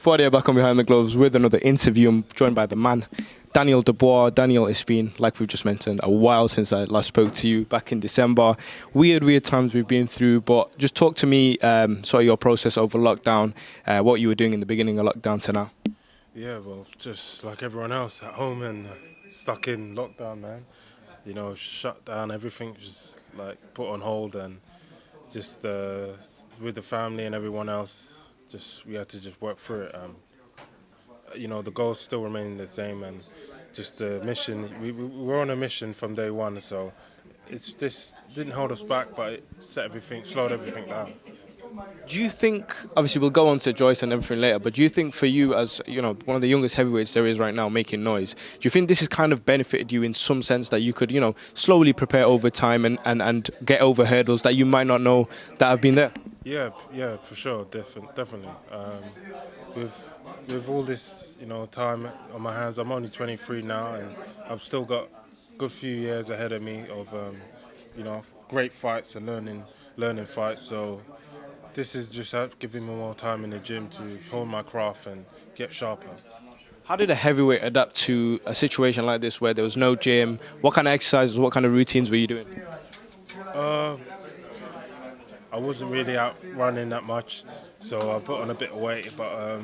Friday back on Behind the Gloves with another interview. I'm joined by the man, Daniel Dubois. Daniel, it's been, like we've just mentioned, a while since I last spoke to you back in December. Weird times we've been through, but just talk to me, sort of your process over lockdown, what you were doing in the beginning of lockdown to now. Yeah, well, just like everyone else at home and stuck in lockdown, man. You know, shut down, everything just like put on hold, and just with the family and everyone else, just we had to just work through it. You know, the goals still remain the same, and just the mission. We were on a mission from day one, so this didn't hold us back, but it slowed everything down. Do you think, obviously we'll go on to Joyce and everything later, but do you think for you as, you know, one of the youngest heavyweights there is right now making noise, do you think this has kind of benefited you in some sense that you could, you know, slowly prepare over time and get over hurdles that you might not know that have been there? Yeah, for sure, definitely. With all this, you know, time on my hands, I'm only 23 now, and I've still got a good few years ahead of me of, you know, great fights and learning fights. So this is just giving me more time in the gym to hone my craft and get sharper. How did a heavyweight adapt to a situation like this where there was no gym? What kind of exercises, what kind of routines were you doing? I wasn't really out running that much, so I put on a bit of weight. But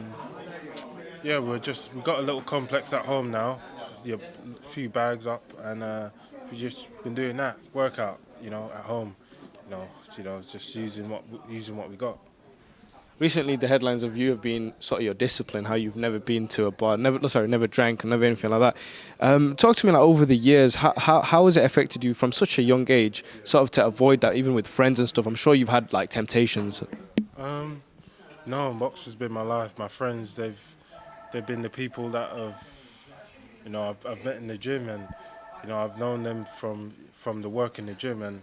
yeah, we got a little complex at home now, a few bags up, and we just been doing that workout, you know, at home, just using what we got. Recently, the headlines of you have been sort of your discipline, how you've never been to a bar, never drank, never anything like that. Talk to me, like, over the years, how has it affected you from such a young age, sort of to avoid that, even with friends and stuff? I'm sure you've had like temptations. No, boxing's been my life. My friends, they've been the people that I've met in the gym, and I've known them from the work in the gym, and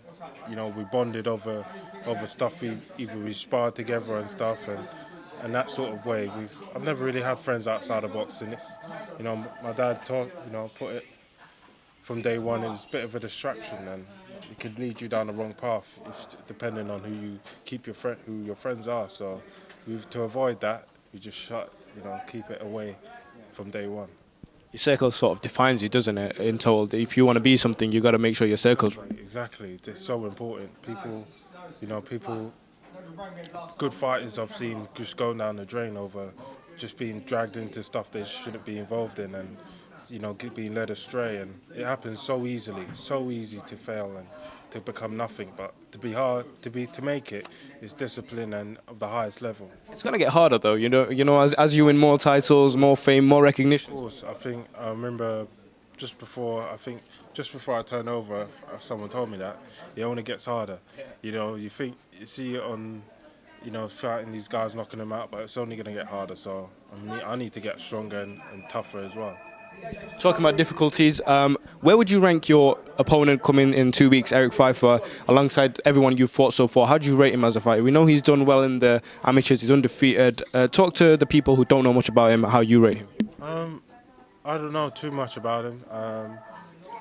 we bonded over stuff. We sparred together and stuff, and that sort of way. I've never really had friends outside of boxing. It's my dad taught put it from day one. It was a bit of a distraction, and it could lead you down the wrong path depending on who your friends are. So to avoid that, we just keep it away from day one. Your circle sort of defines you, doesn't it? In told, if you want to be something, you got to make sure your circle's right. Exactly, it's so important. People, good fighters I've seen just going down the drain over just being dragged into stuff they shouldn't be involved in, and being led astray. And it happens so easily. It's so easy to fail and to become nothing. But to make it is discipline and of the highest level. It's gonna get harder though, as you win more titles, more fame, more recognition. Of course, I remember just before I turned over, someone told me that it only gets harder. You see it on, fighting these guys, knocking them out, but it's only going to get harder. So I need to get stronger and tougher as well. Talking about difficulties, where would you rank your opponent coming in 2 weeks, Eric Pfeiffer, alongside everyone you've fought so far? How do you rate him as a fighter? We know he's done well in the amateurs, he's undefeated. Talk to the people who don't know much about him, how you rate him. I don't know too much about him.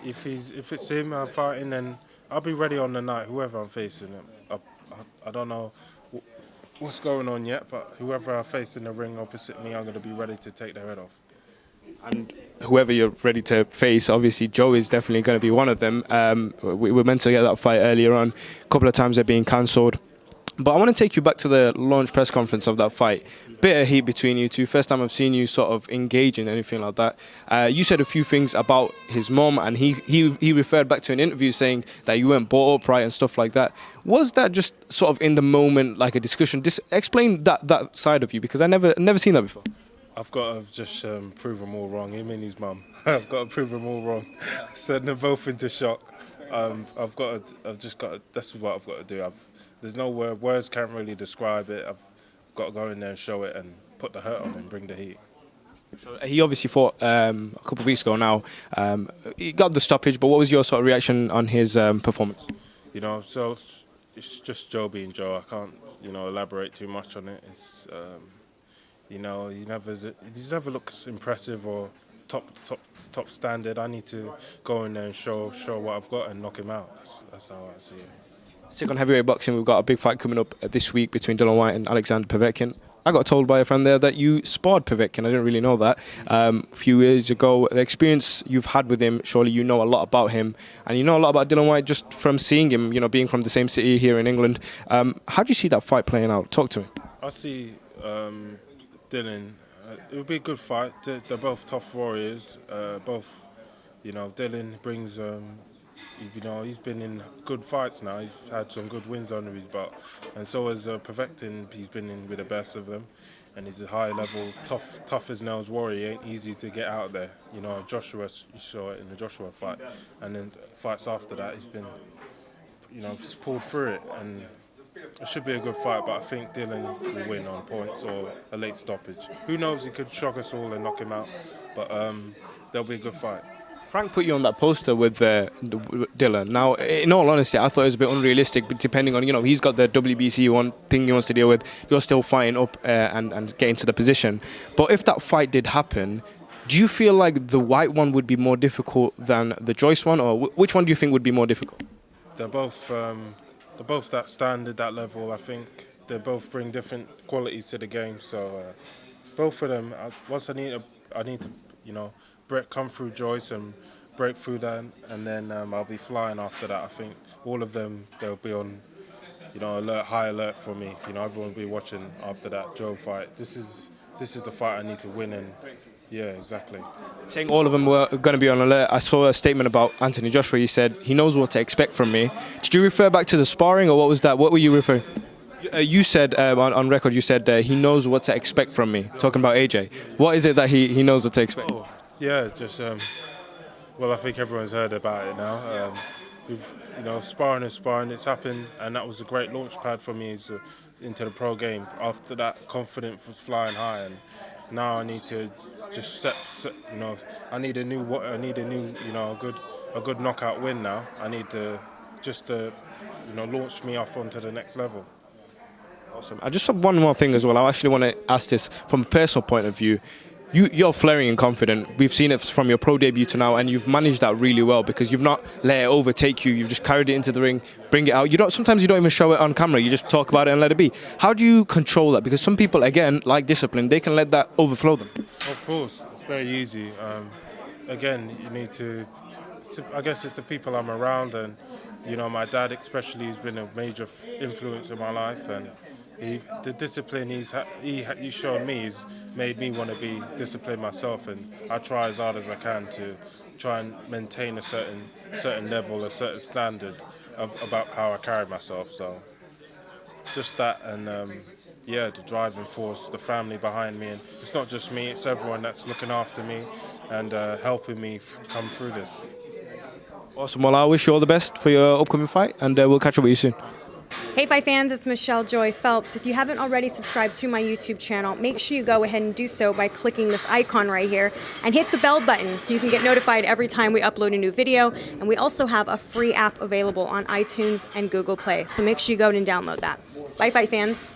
If it's him I'm fighting, then I'll be ready on the night, whoever I'm facing. I don't know what's going on yet, but whoever I face in the ring opposite me, I'm going to be ready to take their head off. And whoever you're ready to face, obviously Joe is definitely going to be one of them. We were meant to get that fight earlier on. A couple of times they're being cancelled. But I want to take you back to the launch press conference of that fight. Bit of heat between you two. First time I've seen you sort of engage in anything like that. You said a few things about his mom, and he referred back to an interview saying that you weren't brought up right and stuff like that. Was that just sort of in the moment, like a discussion? Explain that side of you, because I never seen that before. I've got to just prove them all wrong, him and his mum. I've got to prove them all wrong. Send them both into shock. That's what I've got to do. There's no words can't really describe it. I've got to go in there and show it and put the hurt on and bring the heat. So he obviously fought a couple of weeks ago now. He got the stoppage, but what was your sort of reaction on his performance? So it's just Joe being Joe. I can't, elaborate too much on it. It's, he never looks impressive or top standard. I need to go in there and show what I've got and knock him out. That's how I see it. Stick on heavyweight boxing, we've got a big fight coming up this week between Whyte and Alexander Povetkin. I got told by a friend there that you sparred Pivik, and I didn't really know that. A few years ago, the experience you've had with him, surely you know a lot about him, and you know a lot about Dillian Whyte just from seeing him, being from the same city here in England. How do you see that fight playing out? Talk to me. I see Dylan. It would be a good fight. They're both tough warriors. Both, Dylan brings. He's been in good fights now. He's had some good wins under his belt, and so has Pivik. He's been in with the best of them, and he's a high level, tough as nails warrior. He ain't easy to get out there. Joshua, you saw it in the Joshua fight, and then fights after that, he's been, he's pulled through it, and it should be a good fight. But I think Dylan will win on points or a late stoppage. Who knows? He could shock us all and knock him out, but there'll be a good fight. Frank put you on that poster with Dylan. Now, in all honesty, I thought it was a bit unrealistic, but depending on, he's got the WBC one thing he wants to deal with, you're still fighting up and getting to the position. But if that fight did happen, do you feel like the Whyte one would be more difficult than the Joyce one, or which one do you think would be more difficult? They're both that standard, that level. I think they both bring different qualities to the game. So both of them, once I need to, come through Joyce and break through that, and then I'll be flying after that. I think all of them, they'll be on, high alert for me. Everyone will be watching after that Joe fight. This is the fight I need to win, and yeah, exactly. Saying all of them were going to be on alert. I saw a statement about Anthony Joshua. He said he knows what to expect from me. Did you refer back to the sparring, or what was that? What were you referring? You said on record, you said he knows what to expect from me. Talking about AJ, what is it that he knows what to expect? Oh, yeah, just well, I think everyone's heard about it now. Sparring is sparring. It's happened, and that was a great launch pad for me into the pro game. After that, confidence was flying high, and now I need to just I need a good knockout win now. I need to just launch me off onto the next level. Awesome. I just have one more thing as well. I actually want to ask this from a personal point of view. You're flaring and confident. We've seen it from your pro debut to now, and you've managed that really well because you've not let it overtake you. You've just carried it into the ring, bring it out. Sometimes you don't even show it on camera. You just talk about it and let it be. How do you control that? Because some people, again, like discipline, they can let that overflow them. Of course, it's very easy. Again, you need to. I guess it's the people I'm around, and my dad especially has been a major influence in my life, and the discipline he's shown me has made me want to be disciplined myself, and I try as hard as I can to try and maintain a certain level, a certain standard about how I carry myself. So just that, and the driving force, the family behind me, and it's not just me; it's everyone that's looking after me and helping me come through this. Awesome. Well, I wish you all the best for your upcoming fight, and we'll catch up with you soon. Hey Fight fans, it's Michelle Joy Phelps. If you haven't already subscribed to my YouTube channel, make sure you go ahead and do so by clicking this icon right here and hit the bell button so you can get notified every time we upload a new video. And we also have a free app available on iTunes and Google Play, so make sure you go and download that. Bye Fight fans.